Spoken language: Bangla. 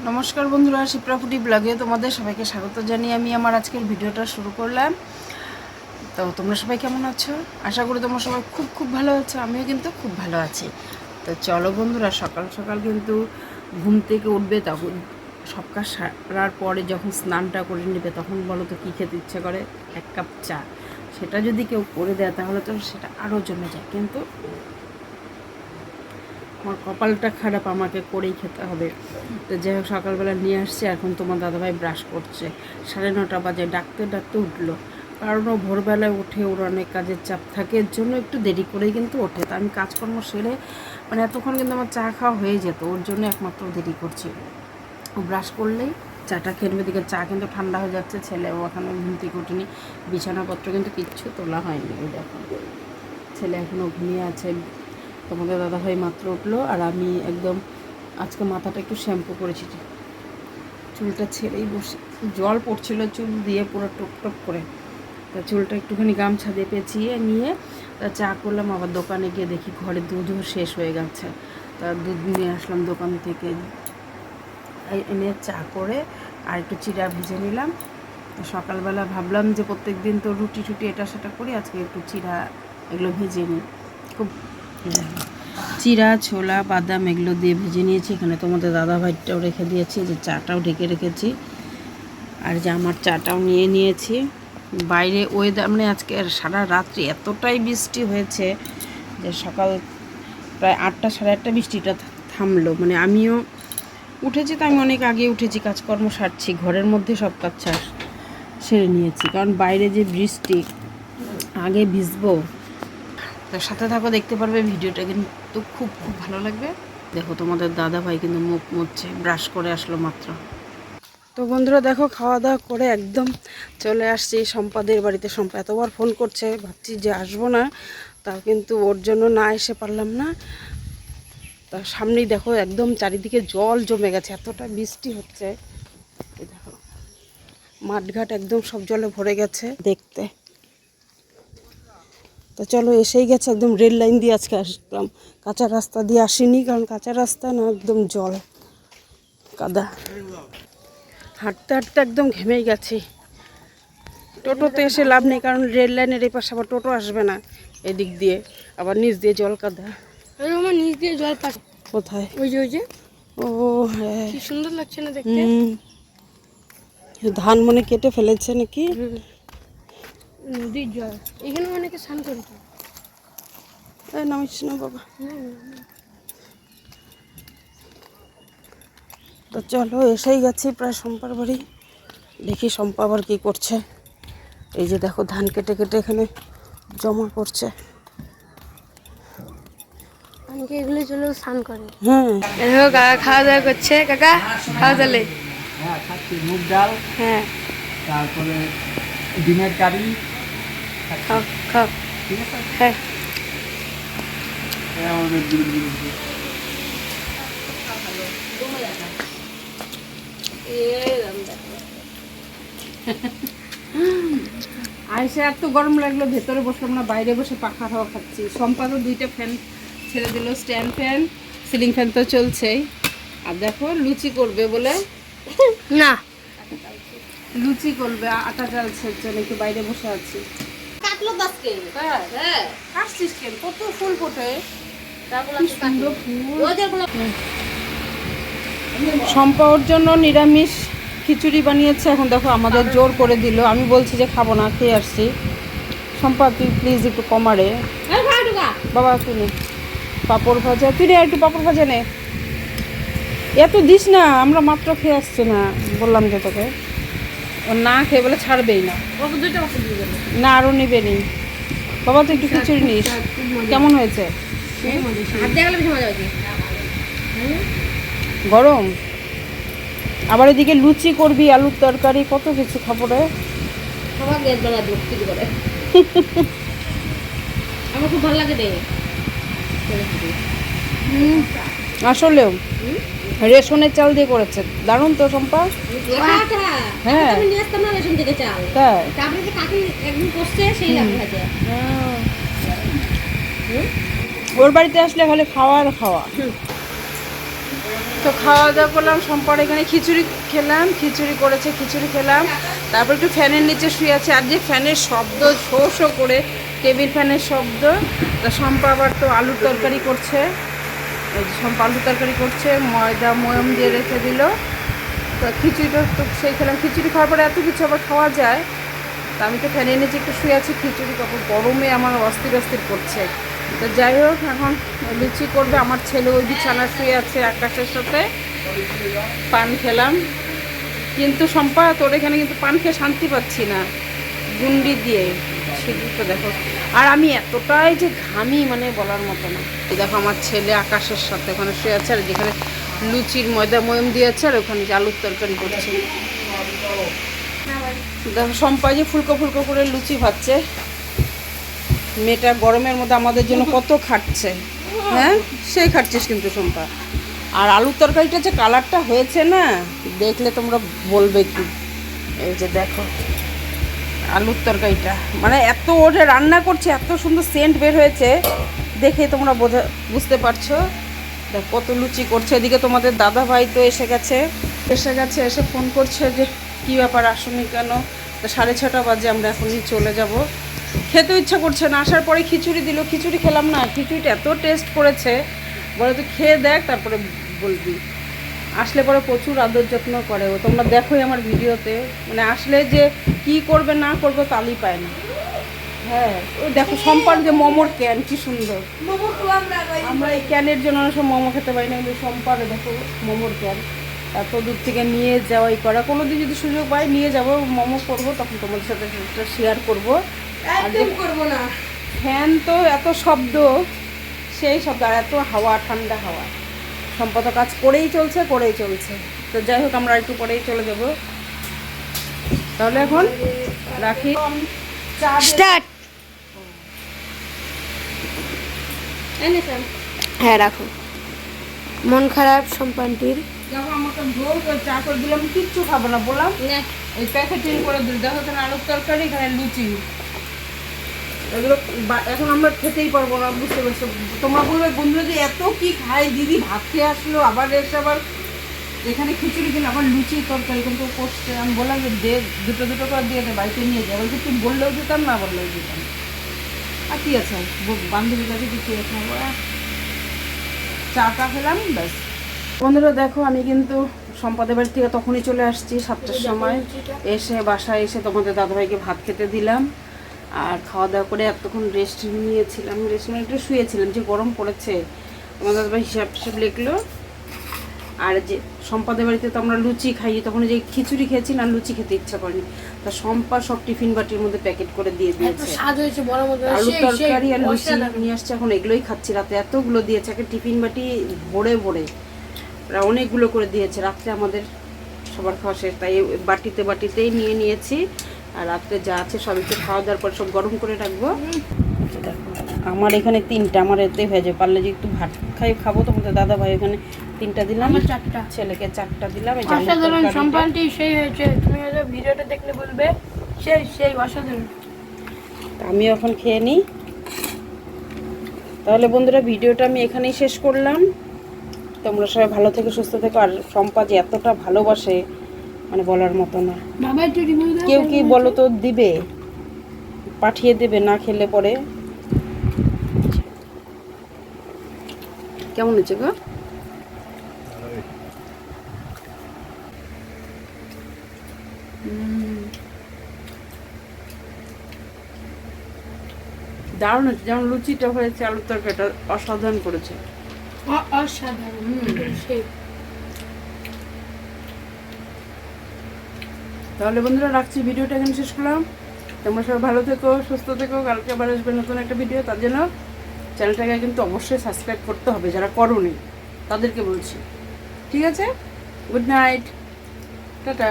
নমস্কার বন্ধুরা, শিপ্রা ফুডি ব্লগে তোমাদের সবাইকে স্বাগত জানিয়ে আমি আমার আজকের ভিডিওটা শুরু করলাম। তো তোমরা সবাই কেমন আছো? আশা করি তোমরা সবাই খুব ভালো আছো। আমিও কিন্তু খুব ভালো আছি। তো চলো বন্ধুরা, সকাল সকাল কিন্তু ঘুম থেকে উঠবে, তখন সব কাজ সারার পরে যখন স্নানটা করে নেবে তখন বলো তো কী খেতে ইচ্ছে করে? এক কাপ চা। সেটা যদি কেউ করে দেয় তাহলে তো সেটা আরও জমে যায়, কিন্তু আমার কপালটা খারাপ, আমাকে করেই খেতে হবে। তো যাই হোক, সকালবেলা নিয়ে আসছে। এখন তোমার দাদাভাই ব্রাশ করছে, 9:30 বাজে। ডাকতে উঠলো, কারণ ও ভোরবেলায় উঠে ওর অনেক কাজের চাপ থাকে, এর জন্য একটু দেরি করেই কিন্তু ওঠে। তা আমি কাজকর্ম সেরে এতক্ষণ কিন্তু আমার চা খাওয়া হয়ে যেত, ওর জন্য একমাত্র দেরি করছি। ও ব্রাশ করলেই চাটা খেলবে, দিকে চা কিন্তু ঠান্ডা হয়ে যাচ্ছে। ছেলে ও এখনও ঘুম থেকে উঠেনি, বিছানাপত্র কিন্তু কিচ্ছু তোলা হয়নি। ওই দেখো, ছেলে এখনও ঘুমিয়ে আছে। তোমাদের দাদাভাই মাত্র উঠলো, আর আমি একদম আজকে মাথাটা একটু শ্যাম্পু করেছি, চুলটা ছেড়েই বসে। জল পড়ছিল চুল দিয়ে পুরো টপ করে। তা চুলটা একটুখানি গামছা দিয়ে পেঁচিয়ে নিয়ে তা চা করলাম। আবার দোকানে গিয়ে দেখি ঘরে দুধও শেষ হয়ে গেছে। তা দুধ নিয়ে আসলাম দোকান থেকে, এনে চা করে আর একটু চিড়া ভেজে নিলাম। সকালবেলা ভাবলাম যে প্রত্যেক দিন তো রুটি এটা সেটা করি, আজকে একটু চিড়া এগুলো ভেজে নিই। খুব চিড়া, ছোলা, বাদাম এগুলো দিয়ে ভেজে নিয়েছি। এখানে তোমাদের দাদাভাইটাও রেখে দিয়েছি, যে চাটাও ঢেকে রেখেছি, আর যে আমার চাটাও নিয়ে নিয়েছি। বাইরে ওয়েদার আজকে সারা রাত্রি এতটাই বৃষ্টি হয়েছে যে সকাল প্রায় 8টা সাড়ে 8টা বৃষ্টিটা থামলো। আমিও উঠেছি, তো আমি অনেক আগে উঠেছি, কাজকর্ম সারছি, ঘরের মধ্যে সব কাজ সেরে নিয়েছি, কারণ বাইরে যে বৃষ্টি, আগে ভিজবো। তো সাথে থাকো, দেখতে পারবে ভিডিওটা, কিন্তু খুব ভালো লাগবে। দেখো তোমাদের দাদা ভাই কিন্তু মুখ মুছছে, ব্রাশ করে আসলো মাত্র। তো বন্ধুরা দেখো, খাওয়া দাওয়া করে একদম চলে আসছি সম্পাদের বাড়িতে। সম্পা এতবার ফোন করছে, ভাবছি যে আসবো না, তাও কিন্তু ওর জন্য না এসে পারলাম না। তার সামনেই দেখো একদম চারিদিকে জল জমে গেছে, এতটা বৃষ্টি হচ্ছে। দেখো মাঠঘাট একদম সব জলে ভরে গেছে দেখতে। তো চলো, এসেই গেছে, একদম রেল লাইন দিয়ে আজকে আসলাম, কাঁচা রাস্তা দিয়ে আসিনি, কারণ কাঁচা রাস্তা না, একদম জল কাদা। হাঁটতে একদম ঘেমেই গেছি। টোটোতে এসে লাভ নেই, কারণ রেল লাইনের এই পাশে আবার টোটো আসবে না, এদিক দিয়ে আবার নিচ দিয়ে জল কাদা। আমার নিচ দিয়ে জল পাচ্ছে। কোথায়? ওই যে ও হ্যাঁ, কি সুন্দর লাগছে না দেখতে। ধান কেটে ফেলেছে নাকি? নদীর জল, এখানে অনেকে স্নান করেছে। নামিস না বাবা। তো চলো, এসেই গেছি প্রায় সম্পার বাড়ি। দেখি সম্পা আবার কী করছে। এই যে দেখো, ধান কেটে এখানে জমা করছে। অনেকে এগুলো চলে স্নান করে। হ্যাঁ, দেখো কাকা খাওয়া দাওয়া করছে। কাকা খাওয়া দাওয়া? হ্যাঁ, খাচ্ছি মুগ ডাল, হ্যাঁ, তারপরে ডিমের কারি। খাও খাও। ঠিক আছে, হ্যাঁ, আমাদের আইসে এত গরম লাগলো, ভেতরে বসলাম না, বাইরে বসে পাখা হাওয়া খাচ্ছি। সম্পাদও 2টা ফ্যান ছেড়ে দিল, স্ট্যান্ড ফ্যান, সিলিং ফ্যান তো চলছেই। আর দেখো লুচি করবে বলে, না লুচি করবে, আটা চালছে, একটু বাইরে বসে আছি। কাটলো দাসকে, হ্যাঁ কাটছিস কেন? কত ফুল ফোটে, সুন্দর ফুল। সম্পা ওর জন্য নিরামিষ খিচুড়ি বানিয়েছে। এখন দেখো আমাদের জোর করে দিল, আমি বলছি যে খাবো না, খেয়ে আসছি। সম্পা তুই প্লিজ একটু কমারে বাবা, তুই পাঁপড় ভাজা, তুই একটু পাঁপড় ভাজা নে, এত দিস না, আমরা মাত্র খেয়ে আসছি না, বললাম যে তোকে। ও না খেয়ে বলে ছাড়বেই না, না আরও নেবে নি। বাবা তুই একটু খিচুড়ি নিস, কেমন হয়েছে? গরম, আবার এদিকে লুচি করবি, আলুর তরকারি, কত কিছু খাবো রে। আমার খুব ভালো লাগে রে। আসলেও রেশনের চাল দিয়ে করেছে, দারুণ তো সম্পা। হ্যাঁ ওর বাড়িতে আসলে খালি খাওয়া আর খাওয়া। তো খাওয়া দাওয়া করলাম, সম্পর এখানে খিচুড়ি খেলাম, খিচুড়ি করেছে, খিচুড়ি খেলাম। তারপর একটু ফ্যানের নিচে শুয়ে আছে। আর যে ফ্যানের শব্দ শো শো করে, টেবিল ফ্যানের শব্দ। তা সম্পা আবার তো আলুর তরকারি করছে, এই যে সম্পা আলুর তরকারি করছে, ময়দা ময়ম দিয়ে রেখে দিল। তো খিচুড়িটা তো সেই খেলাম, খিচুড়ি খাওয়ার পরে এত কিছু আবার খাওয়া যায়। তা আমি তো ফ্যানের নিচে একটু শুয়ে আছি, খিচুড়ি কাপড় গরমে আমার অস্থির অস্থির করছে। তো যাই হোক, এখন লুচি করবে। আমার ছেলে ওই বিছানা শুয়ে আছে আকাশের সাথে। পান খেলাম, কিন্তু সম্পা তোর এখানে কিন্তু পান খেয়ে শান্তি পাচ্ছি না, গুন্ডি দিয়ে সেদিকটা দেখো। আর আমি এতটাই যে ঘামি, মানে বলার মতো না। এই দেখো আমার ছেলে আকাশের সাথে ওখানে শুয়ে আছে, আর যেখানে লুচির ময়দা ময়ম দিয়েছে, আর ওখানে যে আলুর তরকারি করছে। দেখো সম্পা যে ফুলকো ফুলকো করে লুচি ভাজছে। মেয়েটা গরমের মধ্যে আমাদের জন্য কত খাটছে, হ্যাঁ সেই খাটছিস কিন্তু সম্পা। আর আলুর তরকারিটা যে কালারটা হয়েছে না, দেখলে তোমরা বলবে কি। এই যে দেখো আলুর তরকারিটা, মানে এত ওটা রান্না করছে, এত সুন্দর সেন্ট বের হয়েছে, দেখে তোমরা বুঝতে পারছো। দেখ কত লুচি করছে। এদিকে তোমাদের দাদা ভাই তো এসে গেছে, এসে ফোন করছে যে কী ব্যাপার আসুনি কেন। তো 6:30 বাজে, আমরা এখনই চলে যাব। খেতে ইচ্ছা করছে না, আসার পরে খিচুড়ি দিল, খিচুড়ি খেলাম না। খিচুড়িটা এত টেস্ট করেছে, বলে তুই খেয়ে দেখ তারপরে বলবি। আসলে পরে প্রচুর আদর যত্ন করে ও, তোমরা দেখোই আমার ভিডিওতে। মানে আসলে যে কি করবে না করবে তালই পায় না। হ্যাঁ ওই দেখো সম্পার যে মোমোর ক্যান, কি সুন্দর। আমরা এই ক্যানের জন্য অনেক সময় মোমো খেতে পারি না, কিন্তু সম্পারে দেখো মোমোর ক্যান। এত দূর থেকে নিয়ে যাওয়াই করা। কোনো দিন যদি সুযোগ পাই নিয়ে যাবো, মোমো করবো, তখন তোমাদের সাথে সেটা শেয়ার করবো। একদম করবো না। ফ্যান তো এত শব্দ, সেই শব্দ, আর এত হাওয়া, ঠান্ডা হাওয়া। সম্পদ কাজ করেই চলছে। তো যাই হোক, আমরা একটু পরেই চলে যাব। তাহলে এখন রাখি। স্টার্ট। হ্যাঁ রাখো। মন খারাপ সম্পানটির। দেখো আমাকে জোর করে চা করে দিলাম, কিচ্ছু খাবো না বললাম। ওই প্যাকেটিং করে দিল। দেখো এখানে আলুর তরকারি, এখানে লুচি। এগুলো এখন আমরা খেতেই পারবো না, বুঝতে পারছো। তোমরা বলবে বন্ধুরা যে এত কি খায় দিদি, ভাত খেয়ে আসলো, আবার এসে আবার এখানে খিচুড়ি দিন, আবার লুচি তরকারি কিন্তু করছে। আমি বললাম যে দুটো করে দিয়ে দে, বাড়িতে নিয়ে যাই। বলছে তুই বললেও দিতাম, না বললেও দিতাম। আর কি আছে, বান্ধবীর কাছে কিছু খাবো। চাটা খেলাম, ব্যাস। বন্ধুরা দেখো, আমি কিন্তু সম্পাদের বাড়ি থেকে তখনই চলে আসছি 7টার সময়। এসে বাসায় এসে তোমাদের দাদাভাইকে ভাত খেতে দিলাম। আর খাওয়া দাওয়া করে এতক্ষণ রেস্ট নিয়েছিলাম, রেস্ট নিয়ে একটু শুয়েছিলাম, যে গরম পড়েছে। আমার দাদাভাই হিসাব লিখলো। আর যে সম্পাদের বাড়িতে তো আমরা লুচি খাই, তখন যে খিচুড়ি খেয়েছি না, লুচি খেতে ইচ্ছা করেনি। তা সম্পা সব টিফিন বাটির মধ্যে প্যাকেট করে দিয়ে দিয়েছে। আলুর তরকারি আর লুচি নিয়ে আসছে, এখন এগুলোই খাচ্ছি। রাতে এতগুলো দিয়েছে, একটা টিফিন বাটি ভরে ভরে অনেকগুলো করে দিয়েছে। রাত্রে আমাদের সবার খাওয়া শেষ, তাই বাটিতেই নিয়ে নিয়েছি। আর রাত্রে যা আছে সব একটু খাওয়া দাওয়ার পর সব গরম করে রাখবো। দেখো আমার এখানে 3টা, আমার এতে হয়ে যায়। পারলে যে একটু ভাত খাবো, তোমাদের দাদা ভাই এখানে 3টা দিলাম, 4টা ছেলেকে 4টা দিলাম। অসাধারণ সম্পানটি সেই হয়েছে। তুমি হয়তো ভিডিওটা দেখলে বলবে সেই অসাধারণ। আমি এখন খেয়ে নিই। তাহলে বন্ধুরা ভিডিওটা আমি এখানেই শেষ করলাম। তোমরা সবাই ভালো থেকে সুস্থ থেকো। আর সম্পা যে এতটা ভালোবাসে, মানে বলার মতো না। কেউ কি বলো তো দিবে, পাঠিয়ে দেবে না খেলে পরে। কেমন হচ্ছে গো? দারুণ হচ্ছে। যেমন লুচিটা হয়েছে, আলুর তরকারিটা অসাধারণ করেছে, অসাধারণ। তাহলে বন্ধুরা রাখছি, ভিডিওটা এখানে শেষ করলাম। তোমরা সবাই ভালো থেকো, সুস্থ থেকো। কালকে আবার আসবে নতুন একটা ভিডিও। তার জন্য চ্যানেলটাকে কিন্তু অবশ্যই সাবস্ক্রাইব করতে হবে, যারা করোনি তাদেরকে বলছি। ঠিক আছে, গুড নাইট, টাটা।